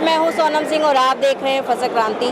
मैं हूं सोनम सिंह और आप देख रहे हैं फसल क्रांति।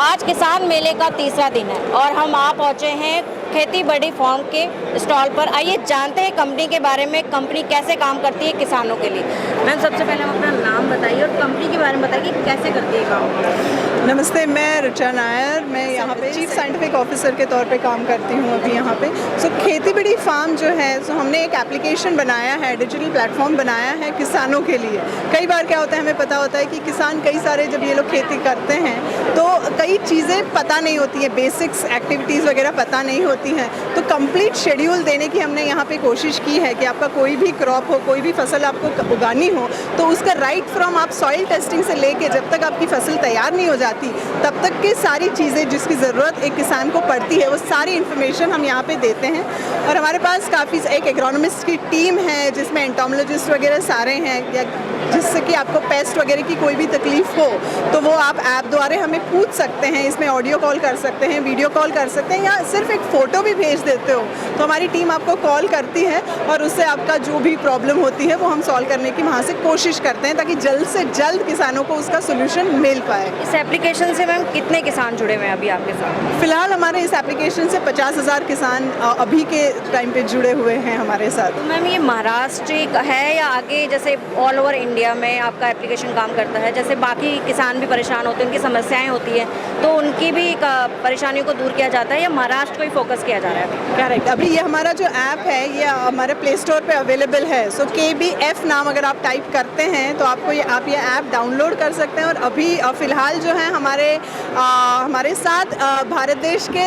आज किसान मेले का तीसरा दिन है और हम आ पहुंचे हैं खेती बड़ी फार्म के स्टॉल पर। आइए जानते हैं कंपनी के बारे में, कंपनी कैसे काम करती है किसानों के लिए। मैम, सबसे पहले हम अपना नाम बताइए और कंपनी के बारे में बताइए कि कैसे करती है काम। नमस्ते, मैं ऋचा नायर, मैं यहाँ पे चीफ साइंटिफिक ऑफिसर के तौर पे काम करती हूँ अभी यहाँ पे। खेती बड़ी फार्म जो है, हमने एक एप्लीकेशन बनाया है, डिजिटल प्लेटफॉर्म बनाया है किसानों के लिए। कई बार क्या होता है, हमें पता होता है कि किसान कई सारे जब ये लोग खेती करते हैं तो कई चीज़ें पता नहीं होती हैं, बेसिक्स एक्टिविटीज़ वगैरह पता नहीं होती हैं। तो कंप्लीट शेड्यूल देने की हमने यहाँ पे कोशिश की है कि आपका कोई भी क्रॉप हो, कोई भी फसल आपको उगानी हो तो उसका राइट फ्रॉम आप सॉइल टेस्टिंग से लेके जब तक आपकी फसल तैयार नहीं हो जाती तब तक की सारी चीज़ें जिसकी ज़रूरत एक किसान को पड़ती है वो सारी इन्फॉर्मेशन हम यहाँ पे देते हैं। और हमारे पास काफ़ी एक एग्रोनॉमिस्ट की टीम है जिसमें एंटोमोलॉजिस्ट वगैरह सारे हैं, या जिससे कि आपको पेस्ट वगैरह की कोई भी तकलीफ हो तो वो आप ऐप द्वारा हमें पूछ सकते हैं। इसमें ऑडियो कॉल कर सकते हैं, वीडियो कॉल कर सकते हैं, या सिर्फ एक फ़ोटो भी भेज देते हो तो हमारी टीम आपको कॉल करती है और उससे आपका जो भी प्रॉब्लम होती है वो हम सॉल्व करने की वहाँ से कोशिश करते हैं ताकि जल्द से जल्द किसानों को उसका सोल्यूशन मिल पाए। इस एप्लीकेशन से मैम कितने किसान जुड़े हुए हैं अभी आपके साथ? फिलहाल हमारे इस एप्लीकेशन से 50,000 किसान अभी के टाइम पे जुड़े हुए हैं हमारे साथ। तो मैम, ये महाराष्ट्र है या आगे जैसे ऑल ओवर इंडिया में आपका एप्लीकेशन काम करता है? जैसे बाकी किसान भी परेशान होते हैं, उनकी समस्याएं होती हैं, तो उनकी भी परेशानियों को दूर किया जाता है या महाराष्ट्र को ही फोकस किया जा रहा है? करेक्ट। अभी ये हमारा जो ऐप है ये हमारे प्ले स्टोर पे अवेलेबल है। सो KBF नाम अगर आप टाइप करते हैं तो आपको आप ये ऐप डाउनलोड कर सकते हैं। और अभी फ़िलहाल जो है हमारे साथ भारत देश के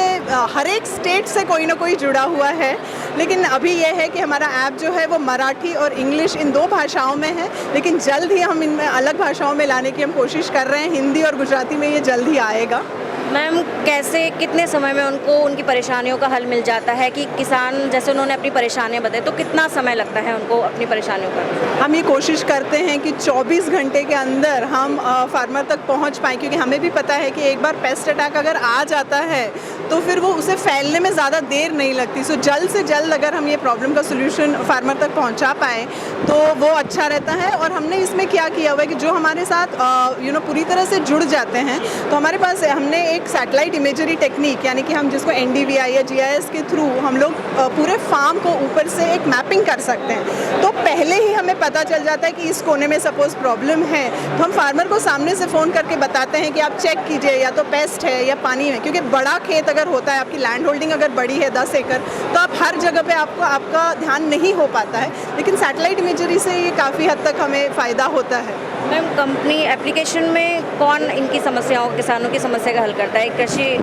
हर एक स्टेट से कोई ना कोई जुड़ा हुआ है। लेकिन अभी ये है कि हमारा ऐप जो है वो मराठी और इंग्लिश इन 2 भाषाओं में है, लेकिन जल्द ही हम इनमें अलग भाषाओं में लाने की हम कोशिश कर रहे हैं। हिंदी और गुजराती में ये जल्द ही आएगा। मैम, कैसे कितने समय में उनको उनकी परेशानियों का हल मिल जाता है कि किसान जैसे उन्होंने अपनी परेशानियां बताई तो कितना समय लगता है उनको अपनी परेशानियों का? हम ये कोशिश करते हैं कि 24 घंटे के अंदर हम फार्मर तक पहुंच पाएँ, क्योंकि हमें भी पता है कि एक बार पेस्ट अटैक अगर आ जाता है तो फिर वो उसे फैलने में ज़्यादा देर नहीं लगती। सो जल्द से जल्द अगर हम ये प्रॉब्लम का सोल्यूशन फार्मर तक पहुंचा पाएँ तो वो अच्छा रहता है। और हमने इसमें क्या किया हुआ है कि जो हमारे साथ पूरी तरह से जुड़ जाते हैं तो हमारे पास हमने एक सैटेलाइट इमेजरी टेक्निक, यानी कि हम जिसको NDVI या GIS के थ्रू हम लोग पूरे फार्म को ऊपर से एक मैपिंग कर सकते हैं। तो पहले ही हमें पता चल जाता है कि इस कोने में सपोज प्रॉब्लम है तो हम फार्मर को सामने से फ़ोन करके बताते हैं कि आप चेक कीजिए, या तो पेस्ट है या पानी है। क्योंकि बड़ा खेत अगर होता है, आपकी लैंड होल्डिंग अगर बड़ी है 10 एकड़, तो आप हर जगह पे आपका ध्यान नहीं हो पाता है। लेकिन सैटेलाइट इमेजरी से ये काफ़ी हद तक हमें फ़ायदा होता है। मैम, कंपनी एप्लीकेशन में कौन इनकी समस्याओं, किसानों की समस्या का हल करता है? कृषि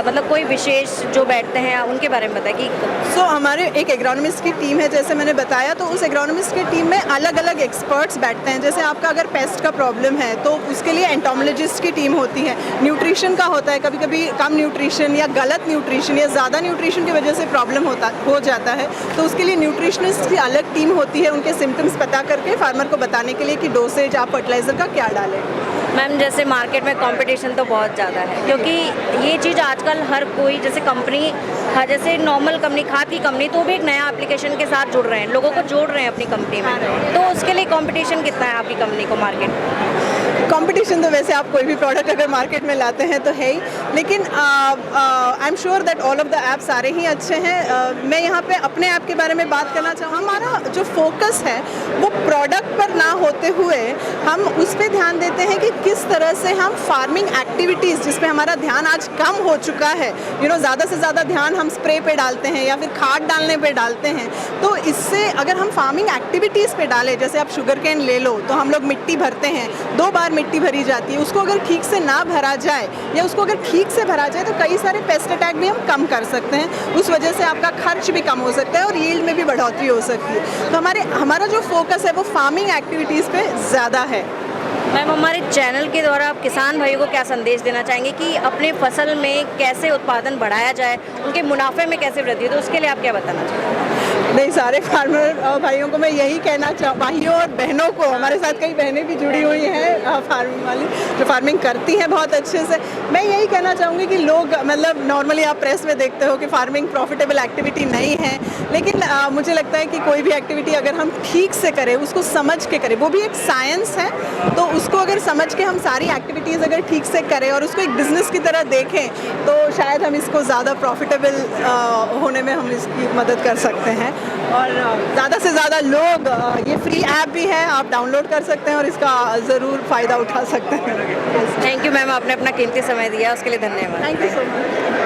मतलब कोई विशेष जो बैठते हैं उनके बारे में बताएं कि हमारे एक एग्रोनॉमिस्ट की टीम है, जैसे मैंने बताया। तो उस एग्रोनॉमिस्ट की टीम में अलग अलग एक्सपर्ट्स बैठते हैं। जैसे आपका अगर पेस्ट का प्रॉब्लम है तो उसके लिए एंटोमोलॉजिस्ट की टीम होती है। न्यूट्रिशन का होता है, कभी कभी कम न्यूट्रिशन या गलत न्यूट्रिशन या ज़्यादा न्यूट्रिशन की वजह से प्रॉब्लम हो जाता है तो उसके लिए न्यूट्रिशनिस्ट की अलग टीम होती है, उनके सिम्टम्स पता करके फार्मर को बताने के लिए कि डोसेज आप फर्टिलाइज़र का क्या डालें। मैम, जैसे मार्केट में कंपटीशन तो बहुत ज़्यादा है, क्योंकि ये चीज़ आजकल हर कोई, जैसे कंपनी, जैसे नॉर्मल कंपनी, खाद की कंपनी, तो भी एक नया एप्लीकेशन के साथ जुड़ रहे हैं, लोगों को जोड़ रहे हैं अपनी कंपनी में। तो उसके लिए कंपटीशन कितना है आपकी कंपनी को मार्केट में? कंपटीशन तो वैसे आप कोई भी प्रोडक्ट अगर मार्केट में लाते हैं तो है ही, लेकिन I am sure that all of the app सारे ही अच्छे हैं। मैं यहाँ पे अपने ऐप के बारे में बात करना चाहूँ। हमारा जो फोकस है वो प्रोडक्ट पर ना होते हुए हम उस पर ध्यान देते हैं कि किस तरह से हम फार्मिंग एक्टिविटीज़, जिसमें हमारा ध्यान आज कम हो चुका है, ज़्यादा से ज़्यादा ध्यान हम स्प्रे पे डालते हैं या फिर खाद डालने पे डालते हैं। तो इससे अगर हम फार्मिंग एक्टिविटीज़ पे डालें, जैसे आप शुगर केन ले लो तो हम लोग मिट्टी भरते हैं, 2 बार मिट्टी भरी जाती है, उसको अगर ठीक से ना भरा जाए या उसको अगर ठीक से भरा जाए तो कई सारे पेस्ट अटैक भी हम कम कर सकते हैं। उस वजह से आपका खर्च भी कम हो सकता है और यील्ड में भी बढ़ोतरी हो सकती है। तो हमारा जो फोकस है वो फार्मिंग एक्टिविटीज़ पे ज़्यादा है। मैम, हमारे चैनल के द्वारा आप किसान भाइयों को क्या संदेश देना चाहेंगे कि अपने फसल में कैसे उत्पादन बढ़ाया जाए, उनके मुनाफे में कैसे वृद्धि हो, तो उसके लिए आप क्या बताना चाहेंगे? नहीं, सारे फार्मर भाइयों को मैं यही कहना भाइयों और बहनों को, हमारे साथ कई बहनें भी जुड़ी हुई हैं फार्मिंग वाली, जो फार्मिंग करती हैं बहुत अच्छे से। मैं यही कहना चाहूँगी कि लोग, मतलब नॉर्मली आप प्रेस में देखते हो कि फार्मिंग प्रॉफिटेबल एक्टिविटी नहीं है, लेकिन मुझे लगता है कि कोई भी एक्टिविटी अगर हम ठीक से करें, उसको समझ के करें, वो भी एक साइंस है, तो उसको अगर समझ के हम सारी एक्टिविटीज़ अगर ठीक से करें और उसको एक बिज़नेस की तरह देखें, तो शायद हम इसको ज़्यादा प्रॉफिटेबल होने में हम इसकी मदद कर सकते हैं। और ज़्यादा से ज़्यादा लोग, ये फ्री ऐप भी है, आप डाउनलोड कर सकते हैं और इसका ज़रूर फ़ायदा उठा सकते हैं। थैंक यू मैम, आपने अपना कीमती समय दिया, उसके लिए धन्यवाद। Thank you so much.